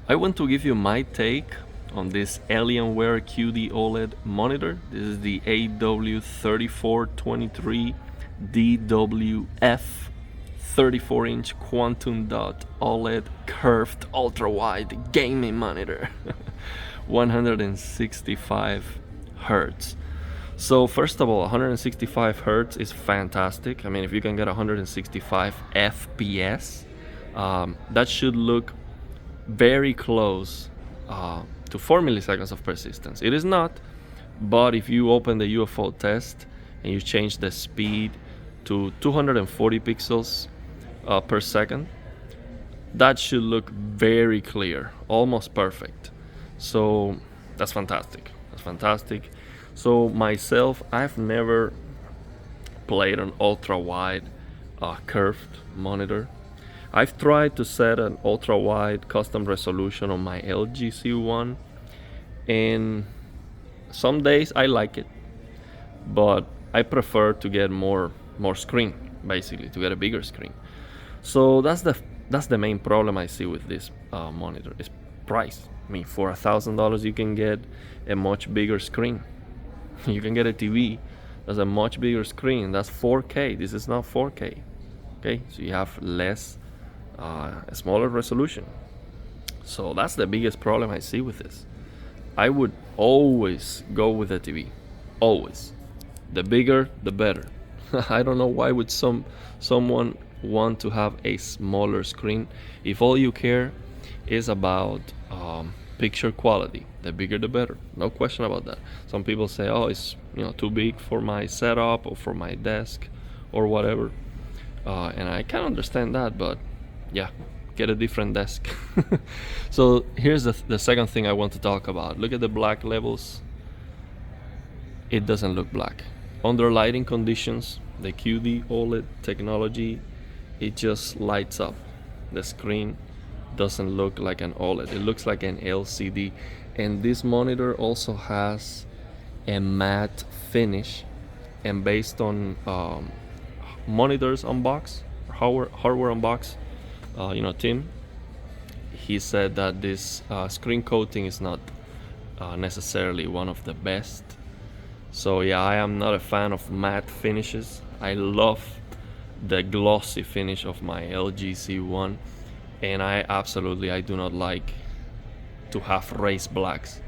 I want to give you my take on this Alienware QD OLED monitor. This is the AW3423DWF 34-inch quantum dot OLED curved ultra-wide gaming monitor. 165 hertz. So first of all, 165 hertz is fantastic. I mean, if you can get 165 FPS, that should look very close to 4 milliseconds of persistence. It is not, but if you open the UFO test and you change the speed to 240 pixels per second, that should look very clear, almost perfect. So that's fantastic. That's fantastic. So myself, I've never played an ultra wide curved monitor. I've tried to set an ultra wide custom resolution on my LG C1, and some days I like it, but I prefer to get more screen, basically to get a bigger screen. So that's the main problem I see with this monitor is price. I mean, for $1,000 you can get a much bigger screen. You can get a TV that's a much bigger screen. That's 4K. This is not 4K. Okay, so you have less, a smaller resolution. So that's the biggest problem I see with this. I would always go with a TV. Always. The bigger, the better. I don't know why would someone want to have a smaller screen if all you care is about picture quality. The bigger the better, no question about that. Some people say, oh, it's too big for my setup or for my desk or whatever, and I can understand that, but yeah, get a different desk. So here's the second thing I want to talk about. Look at the black levels. It doesn't look black under lighting conditions. The QD OLED technology, it just lights up. The screen doesn't look like an OLED, it looks like an LCD. And this monitor also has a matte finish, and based on monitors unbox, hardware unbox, Tim, he said that this screen coating is not necessarily one of the best. So yeah, I am not a fan of matte finishes. I love the glossy finish of my LG C1, and I do not like to have raised blacks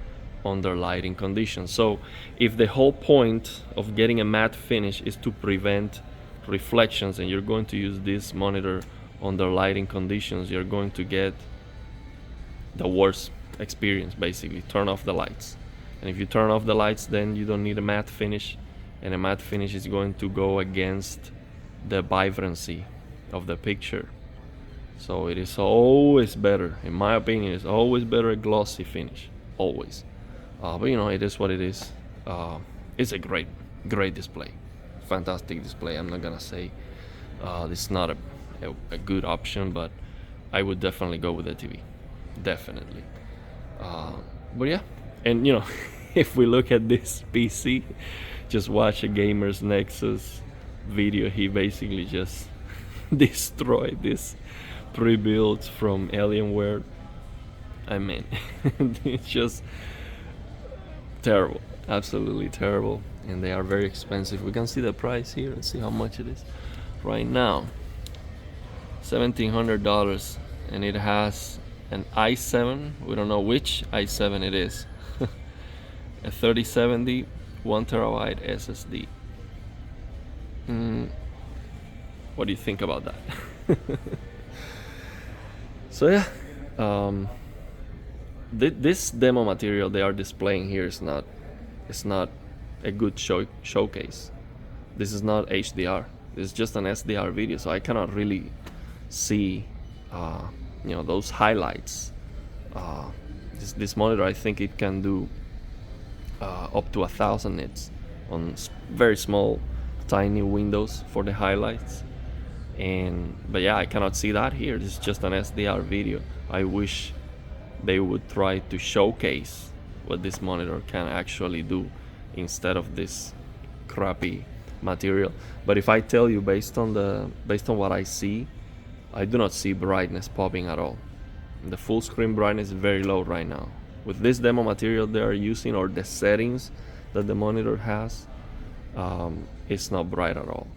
under lighting conditions. So if the whole point of getting a matte finish is to prevent reflections, and you're going to use this monitor under lighting conditions, you're going to get the worst experience. Basically, turn off the lights, and if you turn off the lights, then you don't need a matte finish, and a matte finish is going to go against the vibrancy of the picture. So it is always better, in my opinion, it's always better a glossy finish, always. But it is what it is. It's a great display, fantastic display. I'm not gonna say this is not a good option, but I would definitely go with the TV, definitely. But yeah, and if we look at this PC, just watch a Gamer's Nexus video. He basically just destroyed this pre-built from Alienware. I mean, it's just terrible, absolutely terrible, and they are very expensive. We can see the price here and see how much it is right now. $1,700, and it has an i7. We don't know which i7 it is. A 3070 1 terabyte SSD. What do you think about that? So yeah, this demo material they are displaying here is not a good showcase. This is not HDR. It's just an SDR video, so I cannot really see those highlights. This monitor, I think it can do up to 1,000 nits on very small, tiny windows for the highlights. But yeah, I cannot see that here. This is just an SDR video. I wish they would try to showcase what this monitor can actually do instead of this crappy material. But if I tell you, based on what I see, I do not see brightness popping at all. The full screen brightness is very low right now. With this demo material they are using, or the settings that the monitor has, it's not bright at all.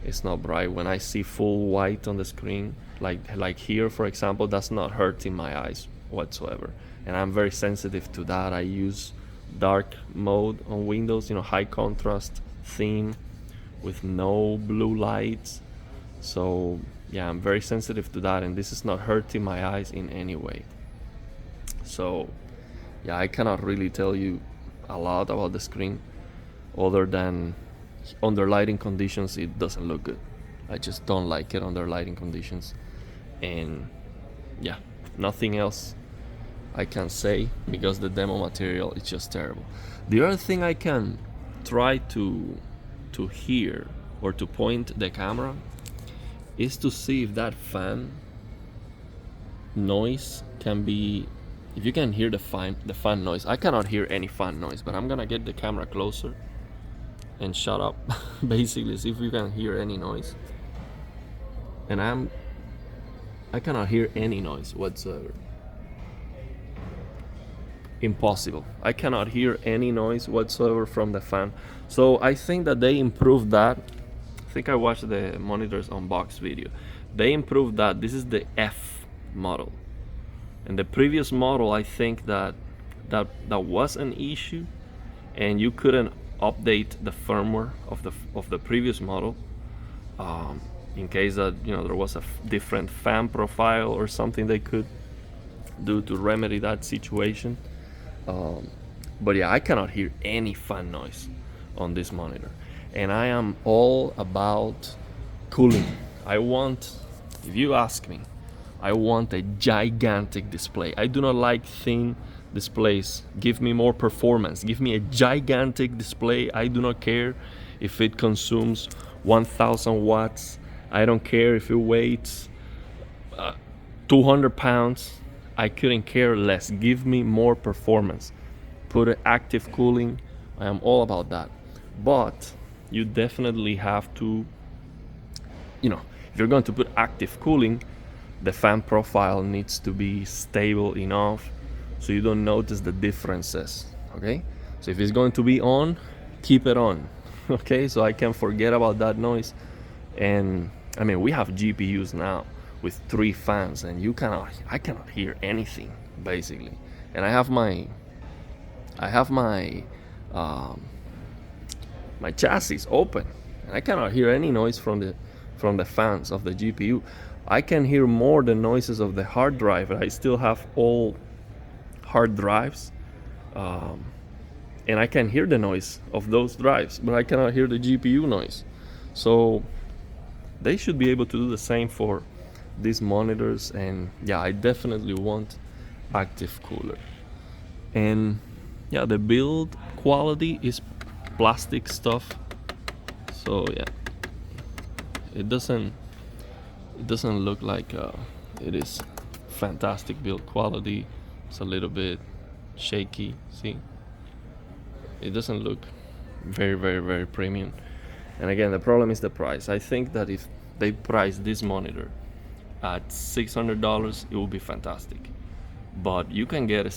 It's not bright. When I see full white on the screen, like here for example, that's not hurting my eyes whatsoever. And I'm very sensitive to that. I use dark mode on Windows, high contrast theme with no blue lights. So yeah, I'm very sensitive to that, and this is not hurting my eyes in any way. So yeah, I cannot really tell you a lot about the screen other than under lighting conditions it doesn't look good. I just don't like it under lighting conditions, and yeah, nothing else I can say because the demo material is just terrible. The other thing I can try to hear or to point the camera is to see if that fan noise can be, if you can hear the fan noise. I cannot hear any fan noise, but I'm gonna get the camera closer and shut up basically, see if you can hear any noise. And I cannot hear any noise whatsoever. Impossible. I cannot hear any noise whatsoever from the fan. So I think that they improved that. I think I watched the monitors unbox video. They improved that. This is the F model, and the previous model, I think that was an issue, and you couldn't update the firmware of the previous model in case that there was a different fan profile or something they could do to remedy that situation. But yeah, I cannot hear any fan noise on this monitor, and I am all about cooling. I want, if you ask me, I want a gigantic display. I do not like thin displays. Give me more performance. Give me a gigantic display. I do not care if it consumes 1000 watts. I don't care if it weighs 200 pounds. I couldn't care less. Give me more performance. Put an active cooling. I am all about that. But you definitely have to, if you're going to put active cooling, the fan profile needs to be stable enough so you don't notice the differences. Okay? So if it's going to be on, keep it on. Okay? So I can forget about that noise. And I mean, we have GPUs now with 3 fans, and I cannot hear anything basically. And I have my my chassis open, and I cannot hear any noise from the fans of the GPU. I can hear more the noises of the hard drive. I still have all hard drives, and I can hear the noise of those drives, but I cannot hear the GPU noise. So they should be able to do the same for these monitors. And yeah, I definitely want active cooler. And yeah, the build quality is plastic stuff, so yeah, it doesn't look like it is fantastic build quality. It's a little bit shaky. See, it doesn't look very, very, very premium. And again, the problem is the price. I think that if they price this monitor at $600, it will be fantastic. But you can get a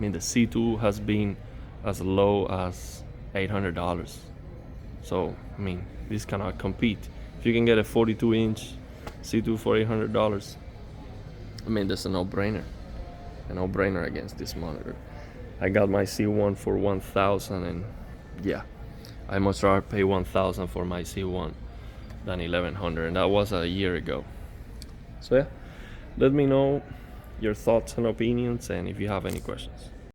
the C2 has been as low as $800. So I mean, this cannot compete. If you can get a 42-inch C2 for $800, I mean, that's a no-brainer. A no-brainer against this monitor. I got my C1 for $1,000, and yeah, I much rather pay $1,000 for my C1 than $1,100, and that was a year ago. So yeah, let me know your thoughts and opinions, and if you have any questions.